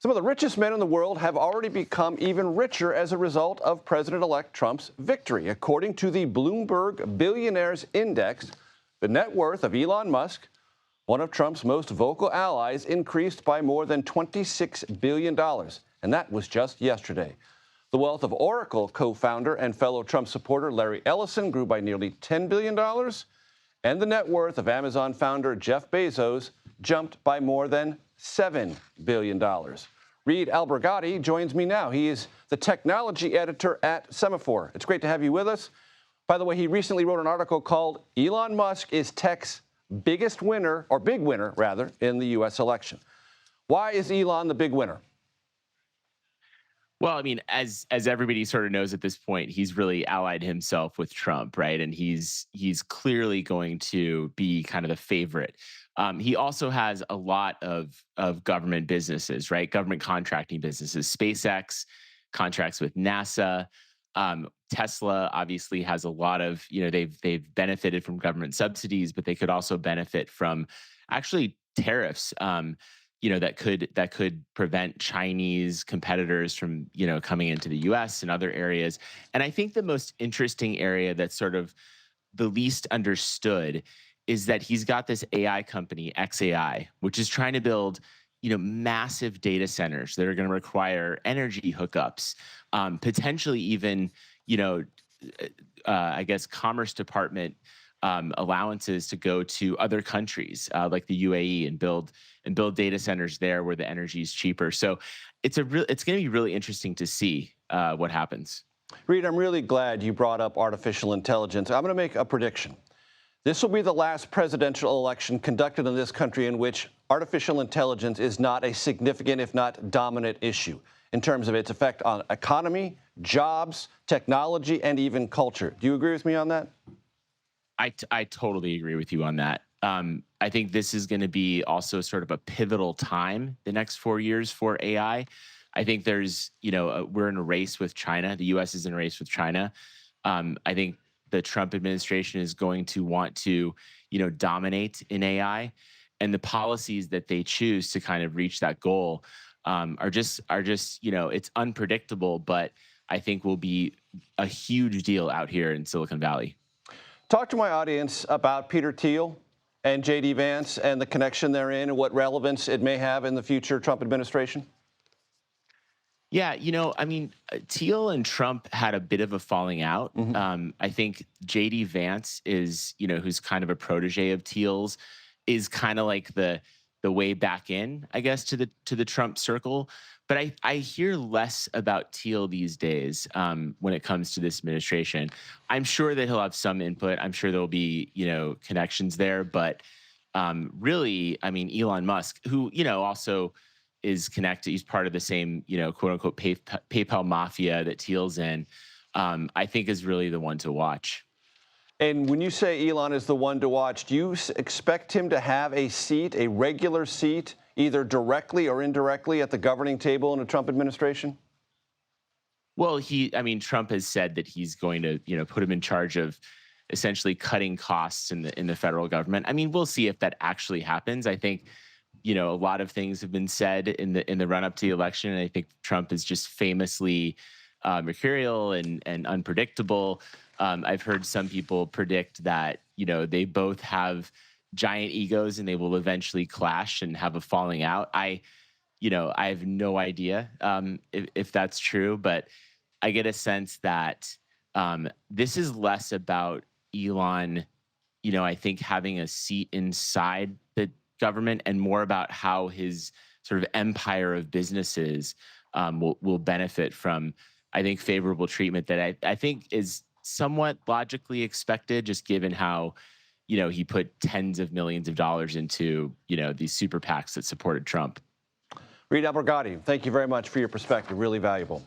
Some of the richest men in the world have already become even richer as a result of President-elect Trump's victory. According to the Bloomberg Billionaires Index, the net worth of Elon Musk, one of Trump's most vocal allies, increased by more than $26 billion. And that was just yesterday. The wealth of Oracle co-founder and fellow Trump supporter Larry Ellison grew by nearly $10 billion. And the net worth of Amazon founder Jeff Bezos jumped by more than $7 billion. Reed Albergotti joins me now. He is the technology editor at Semafor. It's great to have you with us. By the way, he recently wrote an article called Elon Musk is Tech's biggest winner, or big winner, rather, in the U.S. election. Why is Elon the big winner? Well, I mean, as everybody sort of knows at this point, he's really allied himself with Trump, right? And he's clearly going to be kind of the favorite. He also has a lot of government businesses, right? Government contracting businesses, SpaceX, contracts with NASA. Tesla obviously has a lot of, they've benefited from government subsidies, but they could also benefit from actually tariffs, that could prevent Chinese competitors from, coming into the US and other areas. And I think the most interesting area that's sort of the least understood is that he's got this AI company, XAI, which is trying to build, massive data centers that are going to require energy hookups, potentially even, I guess, Commerce Department allowances to go to other countries like the UAE and build data centers there where the energy is cheaper. So it's going to be really interesting to see what happens. Reed, I'm really glad you brought up artificial intelligence. I'm going to make a prediction. This will be the last presidential election conducted in this country in which artificial intelligence is not a significant, if not dominant, issue in terms of its effect on economy, jobs, technology, and even culture. Do you agree with me on that? I totally agree with you on that. I think this is going to be also sort of a pivotal time, the next 4 years for AI. I think there's, we're in a race with China. The U.S. is in a race with China. I think the Trump administration is going to want to, dominate in AI, and the policies that they choose to kind of reach that goal are just, it's unpredictable, but I think will be a huge deal out here in Silicon Valley. Talk to my audience about Peter Thiel and J.D. Vance and the connection therein and what relevance it may have in the future Trump administration. Yeah, I mean, Thiel and Trump had a bit of a falling out. I think J.D. Vance is, who's kind of a protege of Thiel's, is kind of like the way back in, I guess, to the Trump circle. But I hear less about Thiel these days when it comes to this administration. I'm sure that he'll have some input. I'm sure there'll be, connections there. But really, I mean, Elon Musk, who, also is connected. He's part of the same, quote unquote, PayPal mafia that Thiel's in, I think is really the one to watch. And when you say Elon is the one to watch, do you expect him to have a seat, a regular seat, either directly or indirectly at the governing table in a Trump administration? Well, Trump has said that he's going to, put him in charge of essentially cutting costs in the federal government. I mean, we'll see if that actually happens. I think, a lot of things have been said in the run up to the election, and I think Trump is just famously mercurial and unpredictable. I've heard some people predict that, they both have giant egos and they will eventually clash and have a falling out. I have no idea if that's true, but I get a sense that this is less about Elon, I think having a seat inside the government and more about how his sort of empire of businesses will benefit from, I think, favorable treatment that I think is somewhat logically expected, just given how, he put tens of millions of dollars into, these super PACs that supported Trump. Reed Albergotti, thank you very much for your perspective. Really valuable.